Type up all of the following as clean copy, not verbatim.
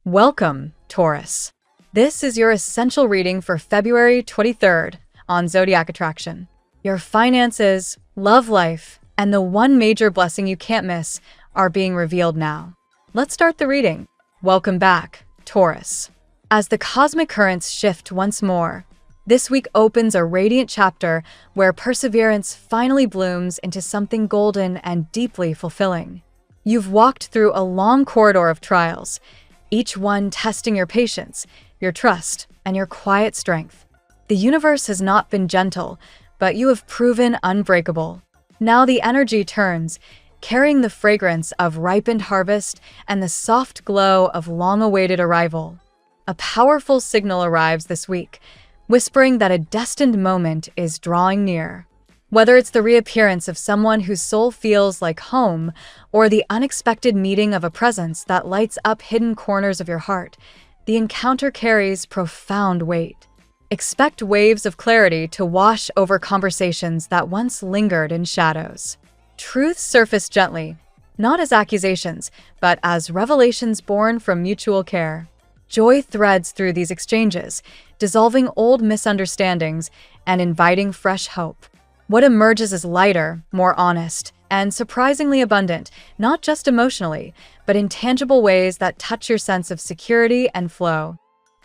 Welcome, Taurus. This is your essential reading for February 23rd on Zodiac Attraction. Your finances, love life, and the one major blessing you can't miss are being revealed now. Let's start the reading. Welcome back, Taurus. As the cosmic currents shift once more, this week opens a radiant chapter where perseverance finally blooms into something golden and deeply fulfilling. You've walked through a long corridor of trials, each one testing your patience, your trust, and your quiet strength. The universe has not been gentle, but you have proven unbreakable. Now the energy turns, carrying the fragrance of ripened harvest and the soft glow of long-awaited arrival. A powerful signal arrives this week, whispering that a destined moment is drawing near. Whether it's the reappearance of someone whose soul feels like home, or the unexpected meeting of a presence that lights up hidden corners of your heart, the encounter carries profound weight. Expect waves of clarity to wash over conversations that once lingered in shadows. Truths surface gently, not as accusations, but as revelations born from mutual care. Joy threads through these exchanges, dissolving old misunderstandings and inviting fresh hope. What emerges is lighter, more honest, and surprisingly abundant, not just emotionally, but in tangible ways that touch your sense of security and flow.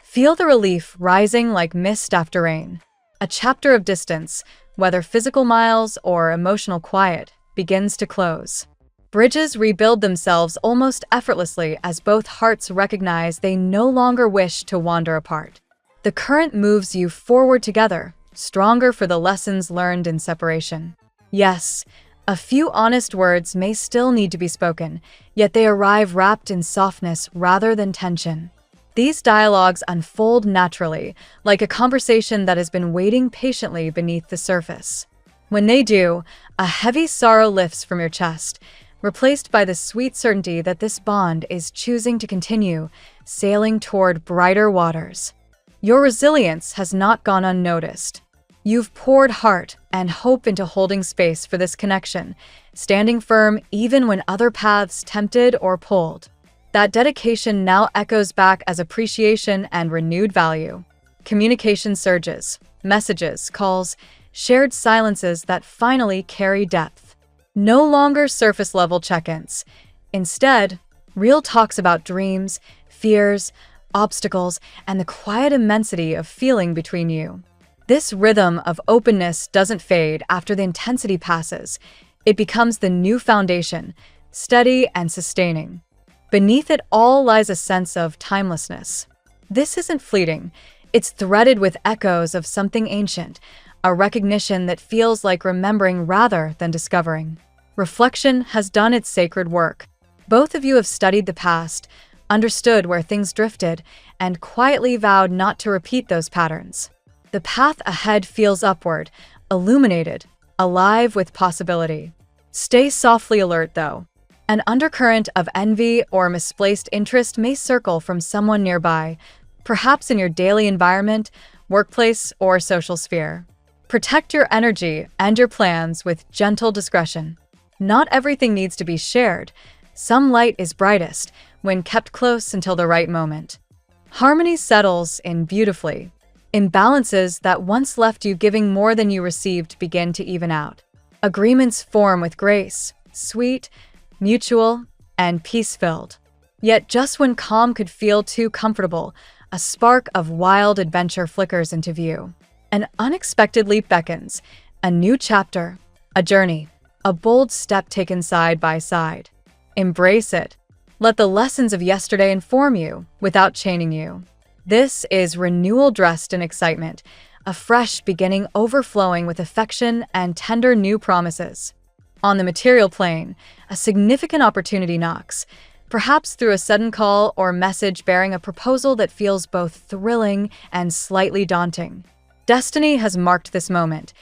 Feel the relief rising like mist after rain. A chapter of distance, whether physical miles or emotional quiet, begins to close. Bridges rebuild themselves almost effortlessly as both hearts recognize they no longer wish to wander apart. The current moves you forward together, stronger for the lessons learned in separation. Yes, a few honest words may still need to be spoken, yet they arrive wrapped in softness rather than tension. These dialogues unfold naturally, like a conversation that has been waiting patiently beneath the surface. When they do, a heavy sorrow lifts from your chest, replaced by the sweet certainty that this bond is choosing to continue, sailing toward brighter waters. Your resilience has not gone unnoticed. You've poured heart and hope into holding space for this connection, standing firm even when other paths tempted or pulled. That dedication now echoes back as appreciation and renewed value. Communication surges, messages, calls, shared silences that finally carry depth. No longer surface-level check-ins. Instead, real talks about dreams, fears, obstacles, and the quiet immensity of feeling between you. This rhythm of openness doesn't fade after the intensity passes. It becomes the new foundation, steady and sustaining. Beneath it all lies a sense of timelessness. This isn't fleeting. It's threaded with echoes of something ancient, a recognition that feels like remembering rather than discovering. Reflection has done its sacred work. Both of you have studied the past, understood where things drifted, and quietly vowed not to repeat those patterns. The path ahead feels upward, illuminated, alive with possibility. Stay softly alert, though. An undercurrent of envy or misplaced interest may circle from someone nearby, perhaps in your daily environment, workplace, or social sphere. Protect your energy and your plans with gentle discretion. Not everything needs to be shared. Some light is brightest when kept close until the right moment. Harmony settles in beautifully. Imbalances that once left you giving more than you received begin to even out. Agreements form with grace, sweet, mutual, and peace-filled. Yet just when calm could feel too comfortable, a spark of wild adventure flickers into view. An unexpected leap beckons, a new chapter, a journey, a bold step taken side by side. Embrace it. Let the lessons of yesterday inform you without chaining you. This is renewal dressed in excitement, a fresh beginning overflowing with affection and tender new promises. On the material plane, a significant opportunity knocks, perhaps through a sudden call or message bearing a proposal that feels both thrilling and slightly daunting. Destiny has marked this moment.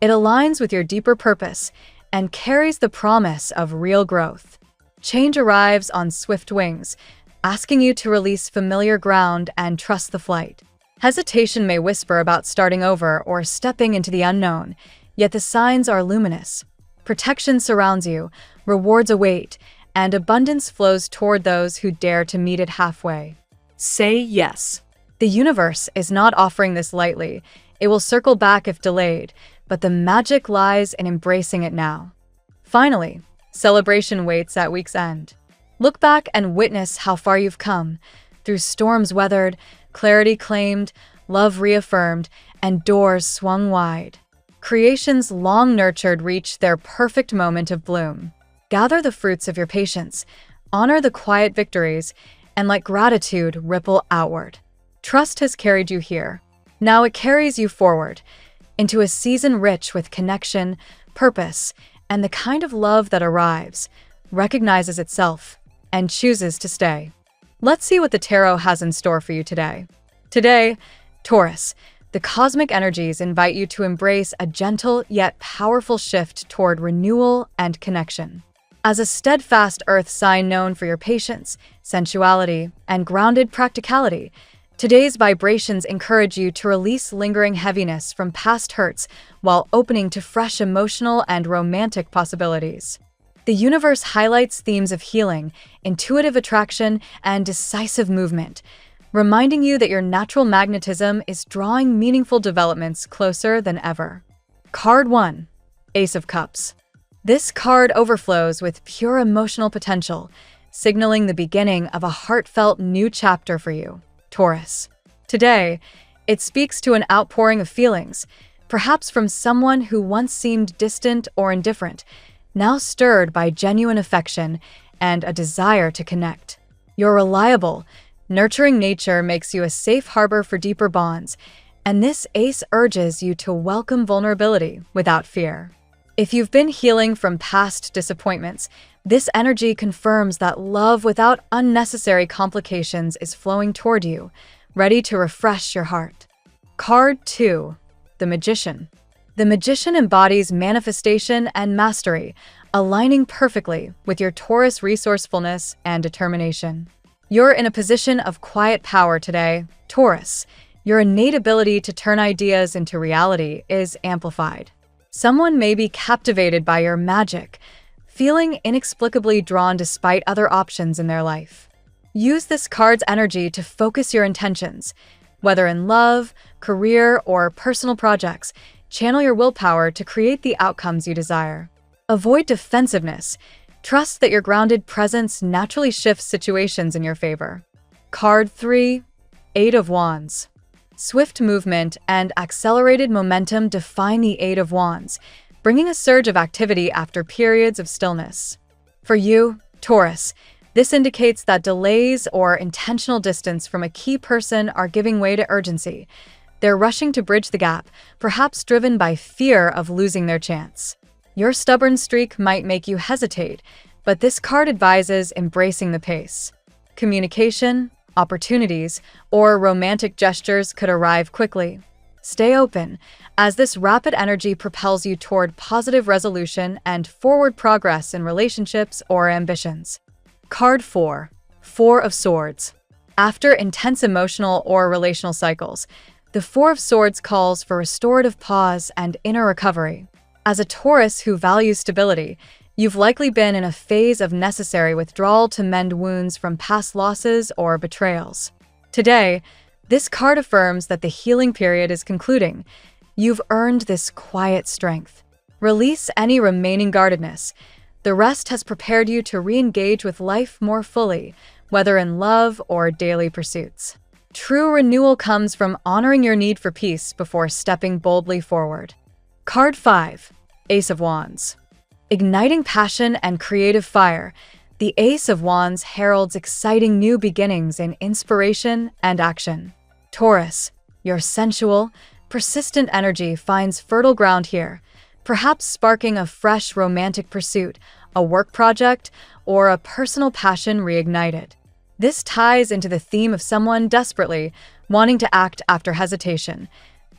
It aligns with your deeper purpose and carries the promise of real growth. Change arrives on swift wings, asking you to release familiar ground and trust the flight. Hesitation may whisper about starting over or stepping into the unknown, yet the signs are luminous. Protection surrounds you, rewards await, and abundance flows toward those who dare to meet it halfway. Say yes. The universe is not offering this lightly. It will circle back if delayed, but the magic lies in embracing it now. Finally, celebration waits at week's end. Look back and witness how far you've come. Through storms weathered, clarity claimed, love reaffirmed, and doors swung wide. Creations long nurtured reach their perfect moment of bloom. Gather the fruits of your patience, honor the quiet victories, and let gratitude ripple outward. Trust has carried you here. Now it carries you forward, into a season rich with connection, purpose, and the kind of love that arrives, recognizes itself, and chooses to stay. Let's see what the tarot has in store for you today. Today, Taurus, the cosmic energies invite you to embrace a gentle yet powerful shift toward renewal and connection. As a steadfast earth sign known for your patience, sensuality, and grounded practicality, today's vibrations encourage you to release lingering heaviness from past hurts while opening to fresh emotional and romantic possibilities. The universe highlights themes of healing, intuitive attraction, and decisive movement, reminding you that your natural magnetism is drawing meaningful developments closer than ever. Card 1. Ace of Cups. This card overflows with pure emotional potential, signaling the beginning of a heartfelt new chapter for you, Taurus. Today, it speaks to an outpouring of feelings, perhaps from someone who once seemed distant or indifferent, now stirred by genuine affection and a desire to connect. Your reliable, nurturing nature makes you a safe harbor for deeper bonds, and this ace urges you to welcome vulnerability without fear. If you've been healing from past disappointments, this energy confirms that love without unnecessary complications is flowing toward you, ready to refresh your heart. Card 2. The Magician. The Magician embodies manifestation and mastery, aligning perfectly with your Taurus resourcefulness and determination. You're in a position of quiet power today, Taurus. Your innate ability to turn ideas into reality is amplified. Someone may be captivated by your magic, feeling inexplicably drawn despite other options in their life. Use this card's energy to focus your intentions. Whether in love, career, or personal projects, channel your willpower to create the outcomes you desire. Avoid defensiveness. Trust that your grounded presence naturally shifts situations in your favor. Card 3. Eight of Wands. Swift movement and accelerated momentum define the Eight of Wands, bringing a surge of activity after periods of stillness. For you, Taurus, this indicates that delays or intentional distance from a key person are giving way to urgency. They're rushing to bridge the gap, perhaps driven by fear of losing their chance. Your stubborn streak might make you hesitate, but this card advises embracing the pace. Communication, opportunities, or romantic gestures could arrive quickly. Stay open, as this rapid energy propels you toward positive resolution and forward progress in relationships or ambitions. Card 4. Four of Swords. After intense emotional or relational cycles, the Four of Swords calls for restorative pause and inner recovery. As a Taurus who values stability, you've likely been in a phase of necessary withdrawal to mend wounds from past losses or betrayals. Today, this card affirms that the healing period is concluding. You've earned this quiet strength. Release any remaining guardedness. The rest has prepared you to re-engage with life more fully, whether in love or daily pursuits. True renewal comes from honoring your need for peace before stepping boldly forward. Card 5. Ace of Wands. Igniting passion and creative fire, the Ace of Wands heralds exciting new beginnings in inspiration and action. Taurus, your sensual, persistent energy finds fertile ground here, perhaps sparking a fresh romantic pursuit, a work project, or a personal passion reignited. This ties into the theme of someone desperately wanting to act after hesitation.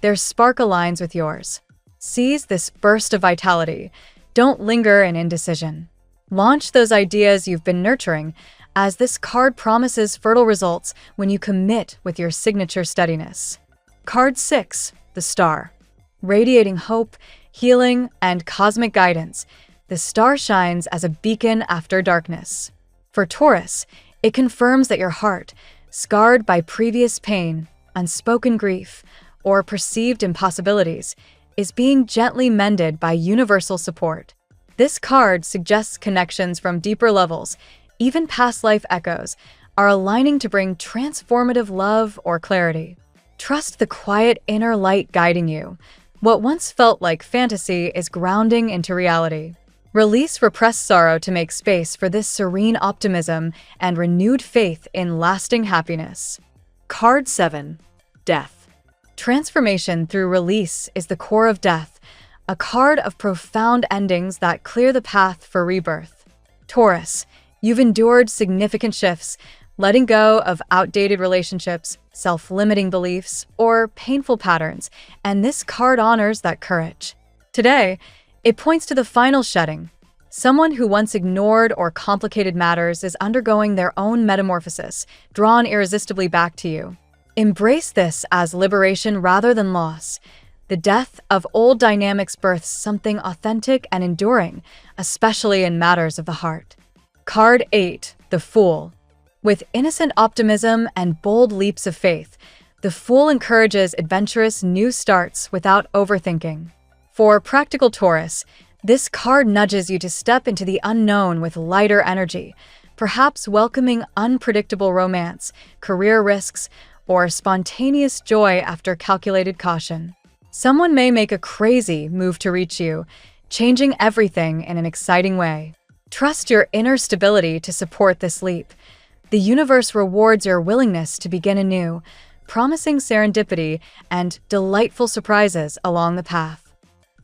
Their spark aligns with yours. Seize this burst of vitality. Don't linger in indecision. Launch those ideas you've been nurturing, as this card promises fertile results when you commit with your signature steadiness. Card 6. The Star. Radiating hope, healing, and cosmic guidance, the star shines as a beacon after darkness. For Taurus, it confirms that your heart, scarred by previous pain, unspoken grief, or perceived impossibilities, is being gently mended by universal support. This card suggests connections from deeper levels, even past life echoes, are aligning to bring transformative love or clarity. Trust the quiet inner light guiding you. What once felt like fantasy is grounding into reality. Release repressed sorrow to make space for this serene optimism and renewed faith in lasting happiness. Card 7. Death. Transformation through release is the core of death, a card of profound endings that clear the path for rebirth. Taurus, you've endured significant shifts, letting go of outdated relationships, self-limiting beliefs, or painful patterns, and this card honors that courage. Today, it points to the final shedding. Someone who once ignored or complicated matters is undergoing their own metamorphosis, drawn irresistibly back to you. Embrace this as liberation rather than loss. The death of old dynamics births something authentic and enduring, especially in matters of the heart. Card 8. The Fool. With innocent optimism and bold leaps of faith, the Fool encourages adventurous new starts without overthinking. For practical Taurus, this card nudges you to step into the unknown with lighter energy, perhaps welcoming unpredictable romance, career risks, or spontaneous joy after calculated caution. Someone may make a crazy move to reach you, changing everything in an exciting way. Trust your inner stability to support this leap. The universe rewards your willingness to begin anew, promising serendipity and delightful surprises along the path.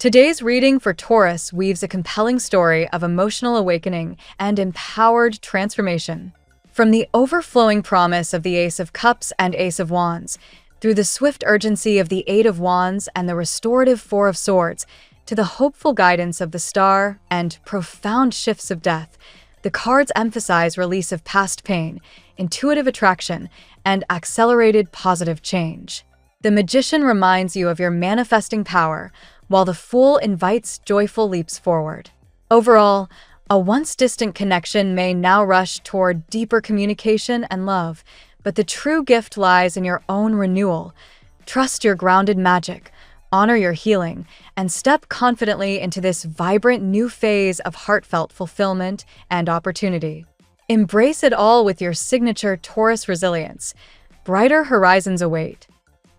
Today's reading for Taurus weaves a compelling story of emotional awakening and empowered transformation. From the overflowing promise of the Ace of Cups and Ace of Wands, through the swift urgency of the Eight of Wands and the restorative Four of Swords, to the hopeful guidance of the Star and profound shifts of death, the cards emphasize release of past pain, intuitive attraction, and accelerated positive change. The Magician reminds you of your manifesting power, while the Fool invites joyful leaps forward. Overall, a once-distant connection may now rush toward deeper communication and love, but the true gift lies in your own renewal. Trust your grounded magic, honor your healing, and step confidently into this vibrant new phase of heartfelt fulfillment and opportunity. Embrace it all with your signature Taurus resilience. Brighter horizons await.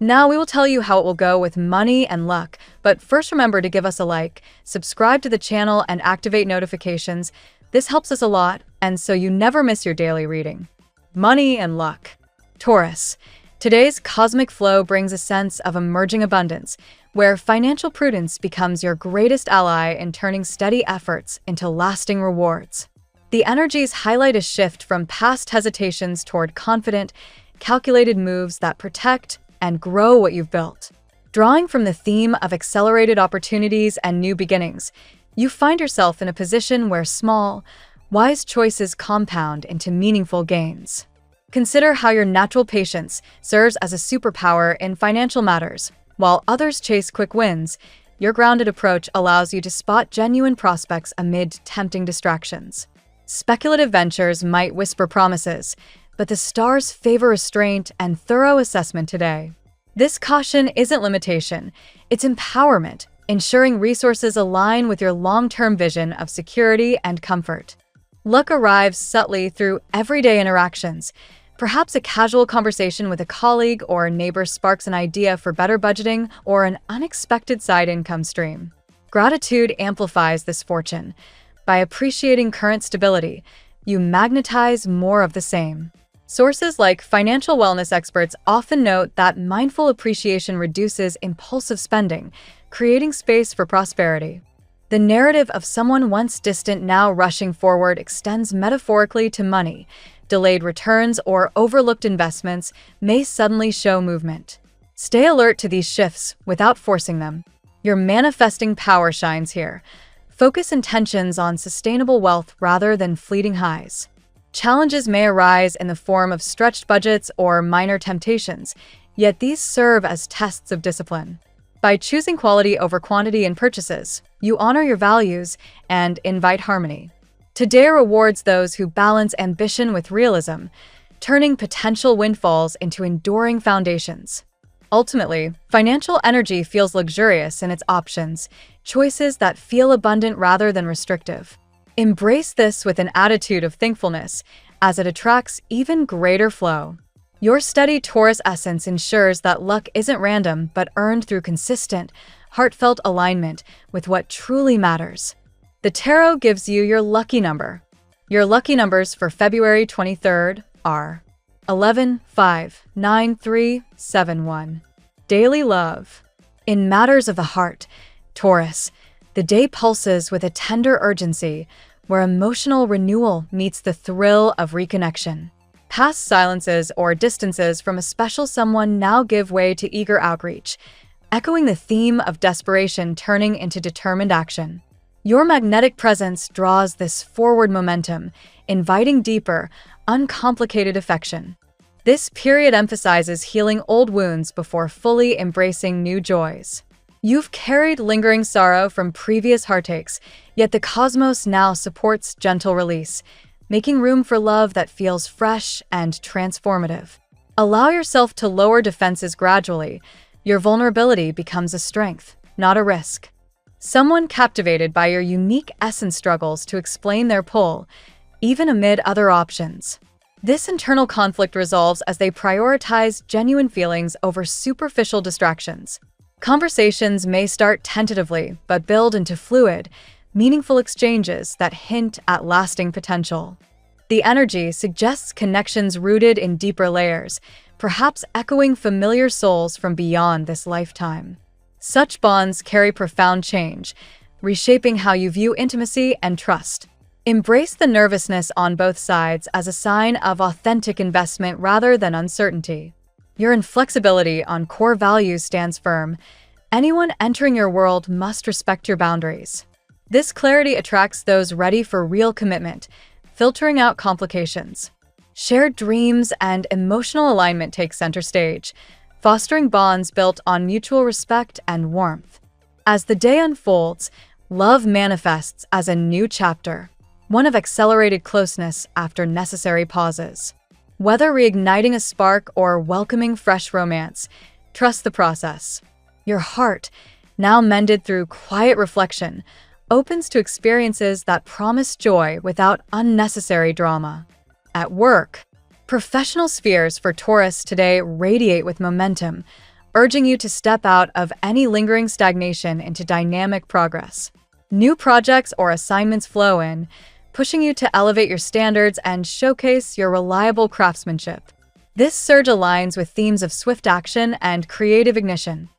Now we will tell you how it will go with money and luck, but first remember to give us a like, subscribe to the channel, and activate notifications. This helps us a lot, and so you never miss your daily reading. Money and luck. Taurus. Today's cosmic flow brings a sense of emerging abundance, where financial prudence becomes your greatest ally in turning steady efforts into lasting rewards. The energies highlight a shift from past hesitations toward confident, calculated moves that protect and grow what you've built. Drawing from the theme of accelerated opportunities and new beginnings, you find yourself in a position where small, wise choices compound into meaningful gains. Consider how your natural patience serves as a superpower in financial matters. While others chase quick wins, your grounded approach allows you to spot genuine prospects amid tempting distractions. Speculative ventures might whisper promises, but the stars favor restraint and thorough assessment today. This caution isn't limitation, it's empowerment, ensuring resources align with your long-term vision of security and comfort. Luck arrives subtly through everyday interactions. Perhaps a casual conversation with a colleague or a neighbor sparks an idea for better budgeting or an unexpected side income stream. Gratitude amplifies this fortune. By appreciating current stability, you magnetize more of the same. Sources like financial wellness experts often note that mindful appreciation reduces impulsive spending, creating space for prosperity. The narrative of someone once distant now rushing forward extends metaphorically to money. Delayed returns or overlooked investments may suddenly show movement. Stay alert to these shifts without forcing them. Your manifesting power shines here. Focus intentions on sustainable wealth rather than fleeting highs. Challenges may arise in the form of stretched budgets or minor temptations, yet these serve as tests of discipline. By choosing quality over quantity in purchases, you honor your values and invite harmony. Today rewards those who balance ambition with realism. turning potential windfalls into enduring foundations. Ultimately, financial energy feels luxurious in its options, choices that feel abundant rather than restrictive. Embrace this with an attitude of thankfulness, as it attracts even greater flow. Your steady Taurus essence ensures that luck isn't random but earned through consistent, heartfelt alignment with what truly matters. The tarot gives you your lucky number. Your lucky numbers for February 23rd are 11, 5, 9, 3, 7, 1. Daily love. In matters of the heart, Taurus, the day pulses with a tender urgency where emotional renewal meets the thrill of reconnection. Past silences or distances from a special someone now give way to eager outreach, echoing the theme of desperation turning into determined action. Your magnetic presence draws this forward momentum, inviting deeper, uncomplicated affection. This period emphasizes healing old wounds before fully embracing new joys. You've carried lingering sorrow from previous heartaches, yet the cosmos now supports gentle release, making room for love that feels fresh and transformative. Allow yourself to lower defenses gradually. Your vulnerability becomes a strength, not a risk. Someone captivated by your unique essence struggles to explain their pull, even amid other options. This internal conflict resolves as they prioritize genuine feelings over superficial distractions. Conversations may start tentatively, but build into fluid, meaningful exchanges that hint at lasting potential. The energy suggests connections rooted in deeper layers, perhaps echoing familiar souls from beyond this lifetime. Such bonds carry profound change, reshaping how you view intimacy and trust. Embrace the nervousness on both sides as a sign of authentic investment rather than uncertainty. Your inflexibility on core values stands firm. Anyone entering your world must respect your boundaries. This clarity attracts those ready for real commitment, filtering out complications. Shared dreams and emotional alignment take center stage, fostering bonds built on mutual respect and warmth. As the day unfolds, love manifests as a new chapter, one of accelerated closeness after necessary pauses. Whether reigniting a spark or welcoming fresh romance, trust the process. Your heart, now mended through quiet reflection, opens to experiences that promise joy without unnecessary drama. At work, professional spheres for Taurus today radiate with momentum, urging you to step out of any lingering stagnation into dynamic progress. New projects or assignments flow in, pushing you to elevate your standards and showcase your reliable craftsmanship. This surge aligns with themes of swift action and creative ignition.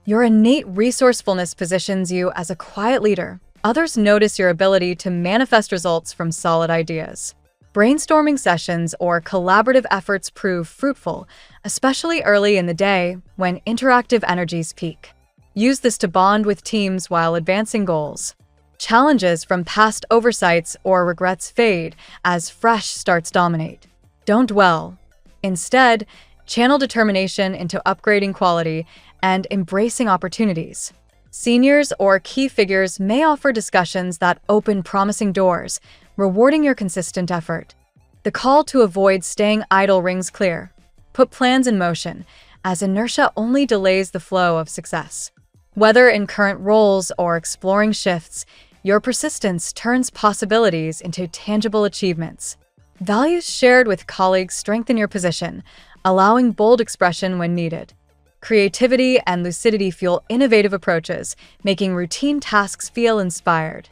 Your innate resourcefulness positions you as a quiet leader. Others notice your ability to manifest results from solid ideas. Brainstorming sessions or collaborative efforts prove fruitful, especially early in the day when interactive energies peak. Use this to bond with teams while advancing goals. Challenges from past oversights or regrets fade as fresh starts dominate. Don't dwell. Instead, channel determination into upgrading quality and embracing opportunities. Seniors or key figures may offer discussions that open promising doors, rewarding your consistent effort. The call to avoid staying idle rings clear. Put plans in motion, as inertia only delays the flow of success. Whether in current roles or exploring shifts, your persistence turns possibilities into tangible achievements. Values shared with colleagues strengthen your position, allowing bold expression when needed. Creativity and lucidity fuel innovative approaches, making routine tasks feel inspired.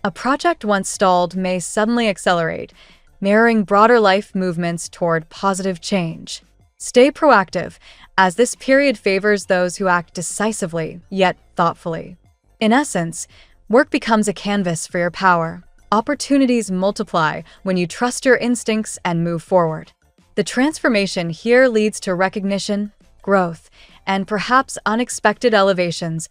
A project once stalled may suddenly accelerate, mirroring broader life movements toward positive change. Stay proactive, as this period favors those who act decisively, yet thoughtfully. In essence, work becomes a canvas for your power. Opportunities multiply when you trust your instincts and move forward. The transformation here leads to recognition, growth, and perhaps unexpected elevations,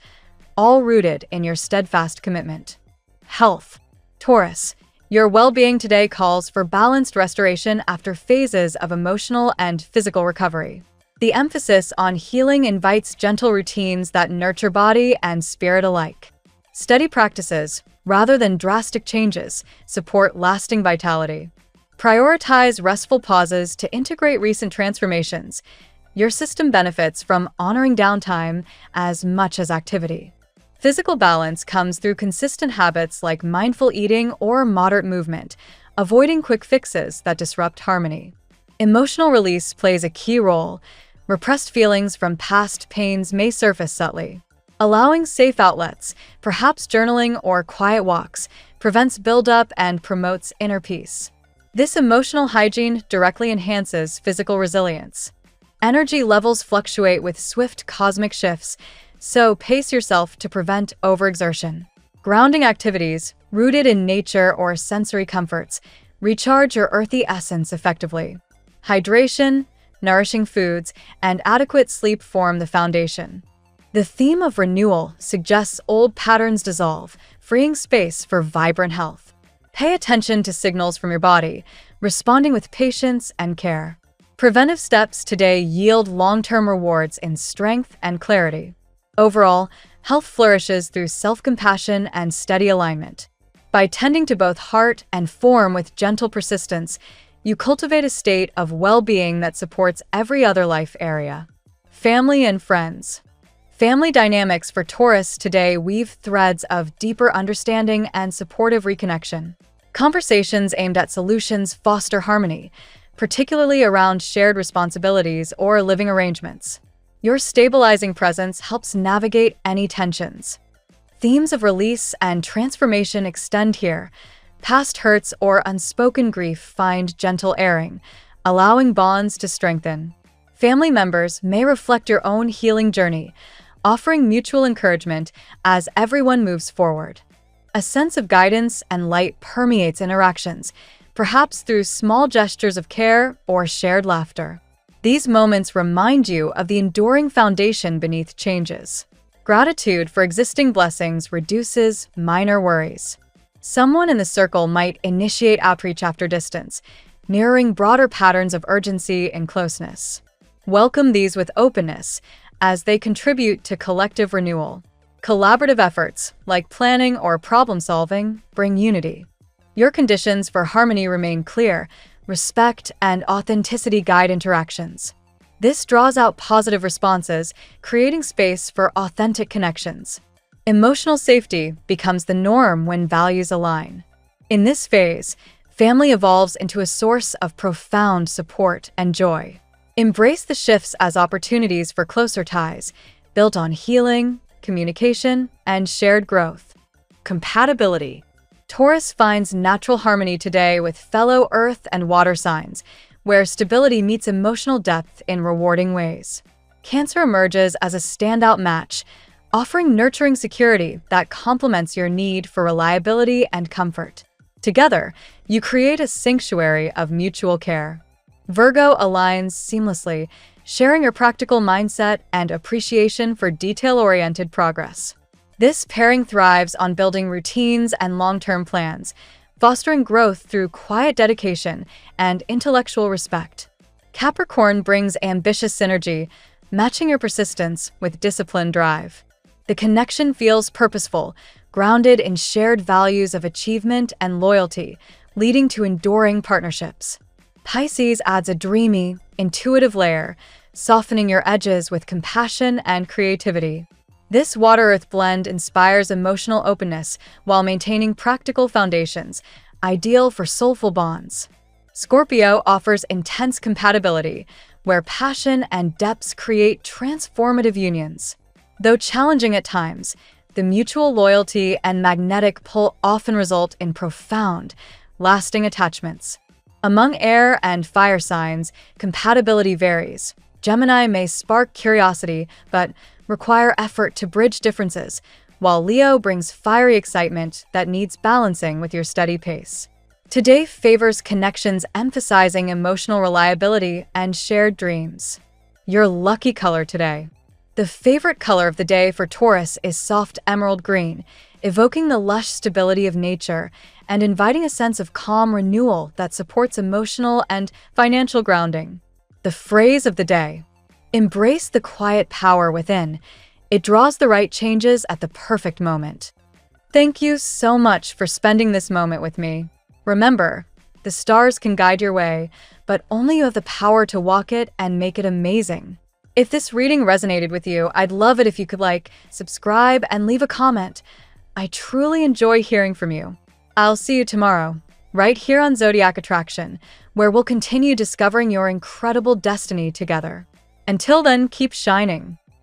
all rooted in your steadfast commitment. Health. Taurus, your well-being today calls for balanced restoration after phases of emotional and physical recovery. The emphasis on healing invites gentle routines that nurture body and spirit alike. Steady practices, rather than drastic changes, support lasting vitality. Prioritize restful pauses to integrate recent transformations. Your system benefits from honoring downtime as much as activity. Physical balance comes through consistent habits like mindful eating or moderate movement, avoiding quick fixes that disrupt harmony. Emotional release plays a key role. Repressed feelings from past pains may surface subtly. Allowing safe outlets, perhaps journaling or quiet walks, prevents buildup and promotes inner peace. This emotional hygiene directly enhances physical resilience. Energy levels fluctuate with swift cosmic shifts, so pace yourself to prevent overexertion. Grounding activities, rooted in nature or sensory comforts, recharge your earthy essence effectively. Hydration, nourishing foods, and adequate sleep form the foundation. The theme of renewal suggests old patterns dissolve, freeing space for vibrant health. Pay attention to signals from your body, responding with patience and care. Preventive steps today yield long-term rewards in strength and clarity. Overall, health flourishes through self-compassion and steady alignment. By tending to both heart and form with gentle persistence, you cultivate a state of well-being that supports every other life area. Family and friends. Family dynamics for Taurus today weave threads of deeper understanding and supportive reconnection. Conversations aimed at solutions foster harmony, particularly around shared responsibilities or living arrangements. Your stabilizing presence helps navigate any tensions. Themes of release and transformation extend here. Past hurts or unspoken grief find gentle airing, allowing bonds to strengthen. Family members may reflect your own healing journey, offering mutual encouragement as everyone moves forward. A sense of guidance and light permeates interactions, perhaps through small gestures of care or shared laughter. These moments remind you of the enduring foundation beneath changes. Gratitude for existing blessings reduces minor worries. Someone in the circle might initiate outreach after distance, mirroring broader patterns of urgency and closeness. Welcome these with openness, as they contribute to collective renewal. Collaborative efforts, like planning or problem-solving, bring unity. Your conditions for harmony remain clear. Respect and authenticity guide interactions. This draws out positive responses, creating space for authentic connections. Emotional safety becomes the norm when values align. In this phase, family evolves into a source of profound support and joy. Embrace the shifts as opportunities for closer ties, built on healing, communication, and shared growth. Compatibility. Taurus finds natural harmony today with fellow earth and water signs, where stability meets emotional depth in rewarding ways. Cancer emerges as a standout match, offering nurturing security that complements your need for reliability and comfort. Together, you create a sanctuary of mutual care. Virgo aligns seamlessly, sharing your practical mindset and appreciation for detail-oriented progress. This pairing thrives on building routines and long-term plans, fostering growth through quiet dedication and intellectual respect. Capricorn brings ambitious synergy, matching your persistence with disciplined drive. The connection feels purposeful, grounded in shared values of achievement and loyalty, leading to enduring partnerships. Pisces adds a dreamy, intuitive layer, softening your edges with compassion and creativity. This water-earth blend inspires emotional openness while maintaining practical foundations, ideal for soulful bonds. Scorpio offers intense compatibility, where passion and depths create transformative unions. Though challenging at times, the mutual loyalty and magnetic pull often result in profound, lasting attachments. Among air and fire signs, compatibility varies. Gemini may spark curiosity, but require effort to bridge differences, while Leo brings fiery excitement that needs balancing with your steady pace. Today favors connections emphasizing emotional reliability and shared dreams. Your lucky color today. The favorite color of the day for Taurus is soft emerald green, evoking the lush stability of nature and inviting a sense of calm renewal that supports emotional and financial grounding. The phrase of the day: embrace the quiet power within. It draws the right changes at the perfect moment. Thank you so much for spending this moment with me. Remember, The stars can guide your way, but only you have the power to walk it and make it amazing. If this reading resonated with you, I'd love it if you could like, subscribe, and leave a comment. I truly enjoy hearing from you. I'll see you tomorrow, right here on Zodiac Attraction, where we'll continue discovering your incredible destiny together. Until then, keep shining.